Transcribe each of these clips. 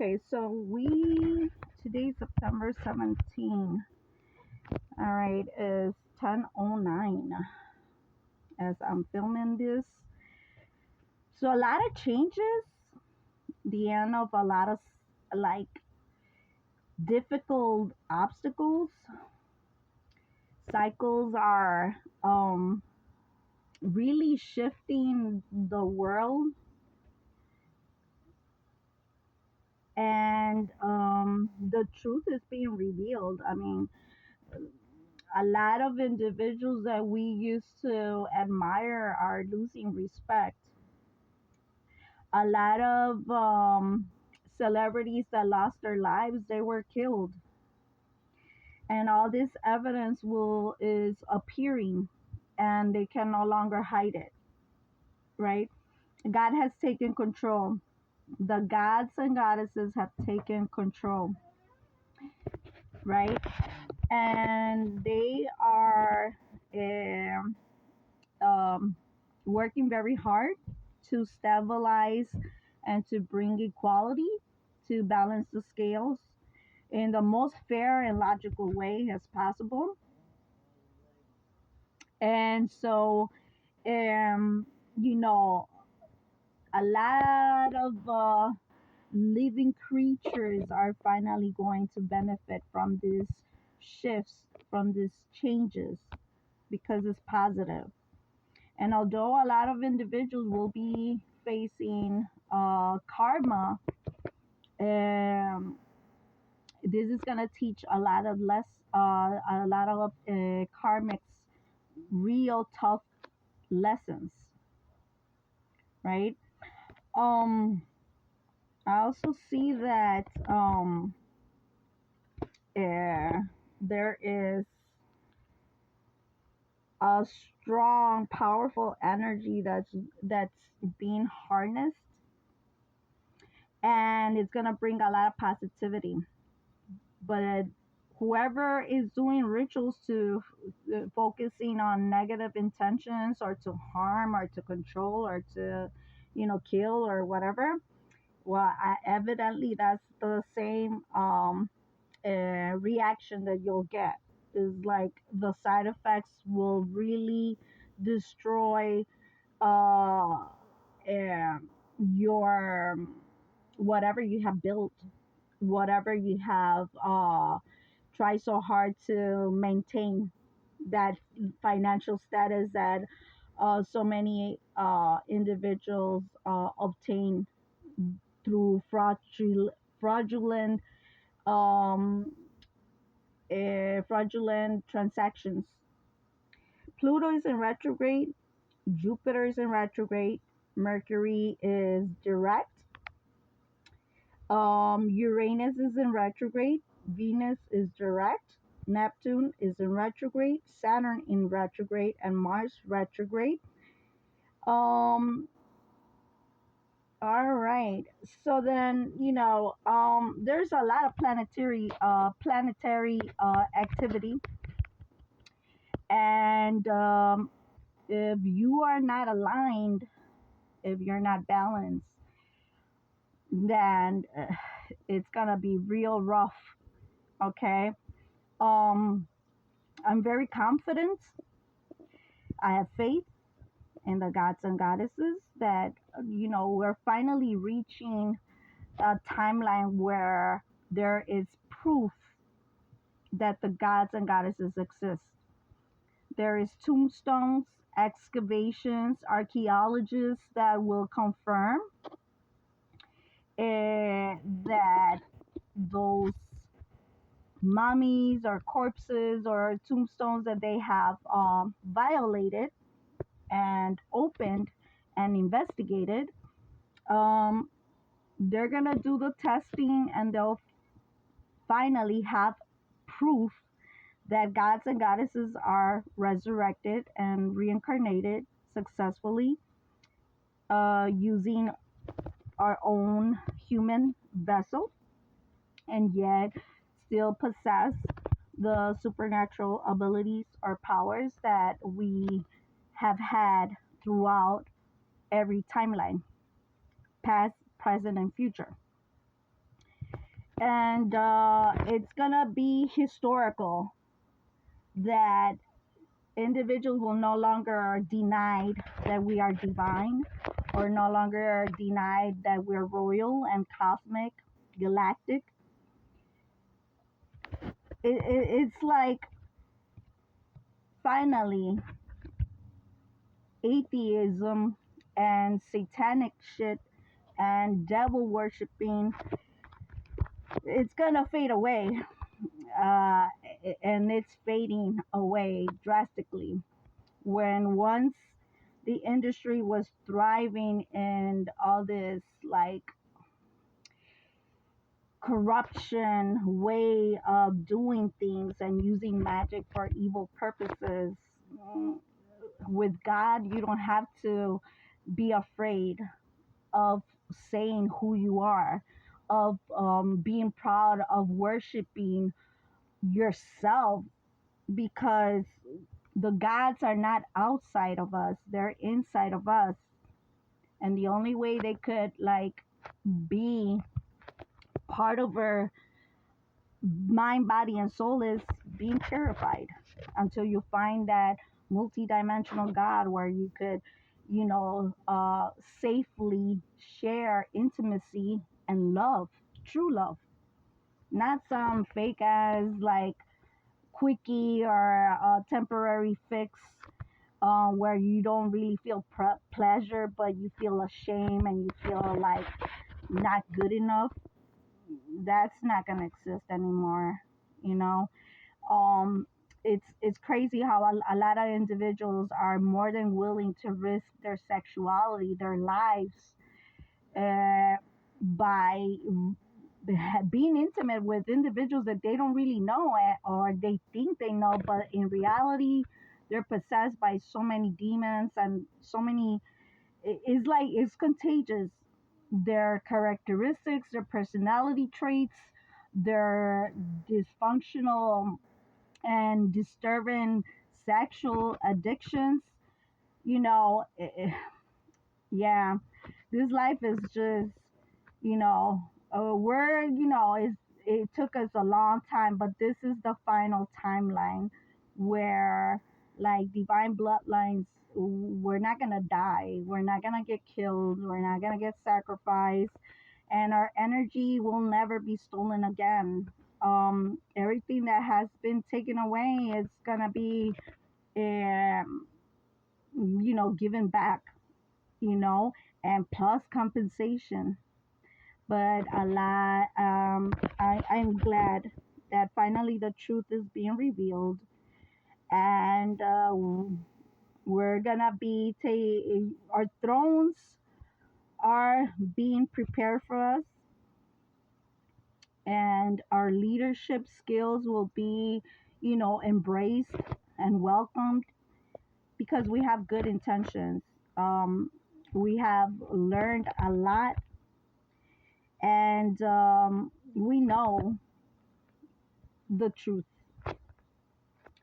Okay, so today September 17. All right, is 10:09 as I'm filming this. So a lot of changes, the end of a lot of like difficult obstacles. Cycles are really shifting the world, and the truth is being revealed. I mean, a lot of individuals that we used to admire are losing respect. A lot of celebrities that lost their lives, they were killed, and all this evidence will is appearing, and they can no longer hide it. Right? God has taken control. The gods and goddesses have taken control. Right? And they are um, um, working very hard to stabilize and to bring equality, to balance the scales in the most fair and logical way as possible. And so, um, you know, a lot of living creatures are finally going to benefit from these shifts, from these changes, because it's positive. And although a lot of individuals will be facing karma, um, this is gonna teach a lot of karmics real tough lessons, right? Um, I also see that there is a strong, powerful energy that's being harnessed, and it's gonna bring a lot of positivity. But whoever is doing rituals to focusing on negative intentions or to harm or to control or to kill or whatever, well, evidently that's the same reaction that you'll get. Is like the side effects will really destroy uh, your whatever you have built, whatever you have tried so hard to maintain, that financial status that so many individuals obtain through fraudulent um, fraudulent transactions. Pluto is in retrograde, Jupiter is in retrograde, Mercury is direct, Uranus is in retrograde, Venus is direct, Neptune is in retrograde, Saturn in retrograde, and Mars retrograde. Um, all right. So then, there's a lot of planetary activity, and if you are not aligned, if you're not balanced, then it's gonna be real rough. Okay. Um, I'm very confident. I have faith in the gods and goddesses that we're finally reaching a timeline where there is proof that the gods and goddesses exist. There is tombstones, excavations, archaeologists that will confirm that those mummies or corpses or tombstones that they have violated and opened and investigated, um, they're gonna do the testing and they'll finally have proof that gods and goddesses are resurrected and reincarnated successfully using our own human vessel, and yet still possess the supernatural abilities or powers that we have had throughout every timeline, past, present, and future. And it's gonna be historical that individuals will no longer are denied that we are divine, or no longer are denied that we're royal and cosmic, galactic. It's like finally atheism and satanic shit and devil worshiping, it's gonna fade away. uh, and it's fading away drastically. When once the industry was thriving and all this like corruption way of doing things and using magic for evil purposes, mm, with God, you don't have to be afraid of saying who you are, of being proud of worshiping yourself, because the gods are not outside of us, they're inside of us. And the only way they could like be part of our mind, body, and soul is being purified, until you find that multidimensional God where you could, safely share intimacy and love, true love, not some fake as like quickie or a temporary fix, where you don't really feel pleasure, but you feel ashamed and you feel like not good enough. That's not gonna exist anymore. You know, um, it's crazy how a lot of individuals are more than willing to risk their sexuality, their lives, uh, by being intimate with individuals that they don't really know, or they think they know, but in reality, they're possessed by so many demons and so many. It's like it's contagious. Their characteristics, their personality traits, their dysfunctional and disturbing sexual addictions. You know, yeah, this life is just, it took us a long time, but this is the final timeline where, like, divine bloodlines, we're not gonna die, we're not gonna get killed, we're not gonna get sacrificed, and our energy will never be stolen again. Everything that has been taken away is gonna be, um, given back, you know, and plus compensation. But a lot, I'm glad that finally the truth is being revealed, and we're gonna be our thrones are being prepared for us, and our leadership skills will be, embraced and welcomed, because we have good intentions. Um, we have learned a lot, and we know the truth.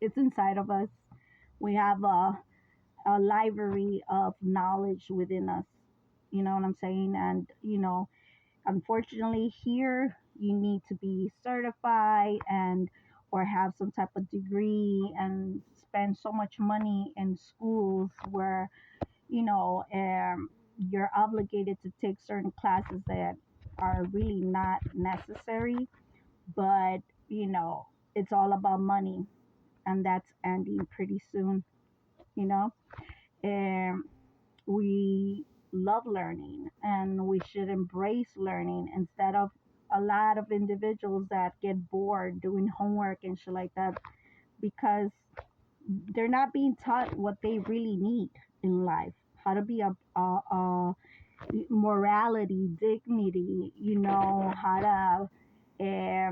It's inside of us. We have a library of knowledge within us. You know what I'm saying? And, unfortunately, here you need to be certified and or have some type of degree and spend so much money in schools where, you're obligated to take certain classes that are really not necessary. But, you know, it's all about money, and that's ending pretty soon, you know. And we love learning, and we should embrace learning, instead of a lot of individuals that get bored doing homework and shit like that, because they're not being taught what they really need in life, how to be a morality, dignity, how to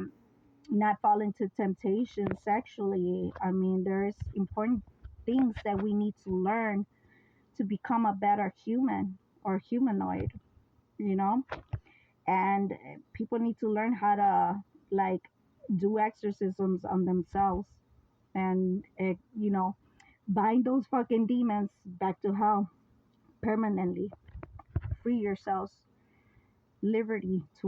not fall into temptation sexually. I mean, there's important things that we need to learn to become a better human or humanoid, you know? And people need to learn how to, like, do exorcisms on themselves, and, bind those fucking demons back to hell permanently. Free yourselves. Liberty to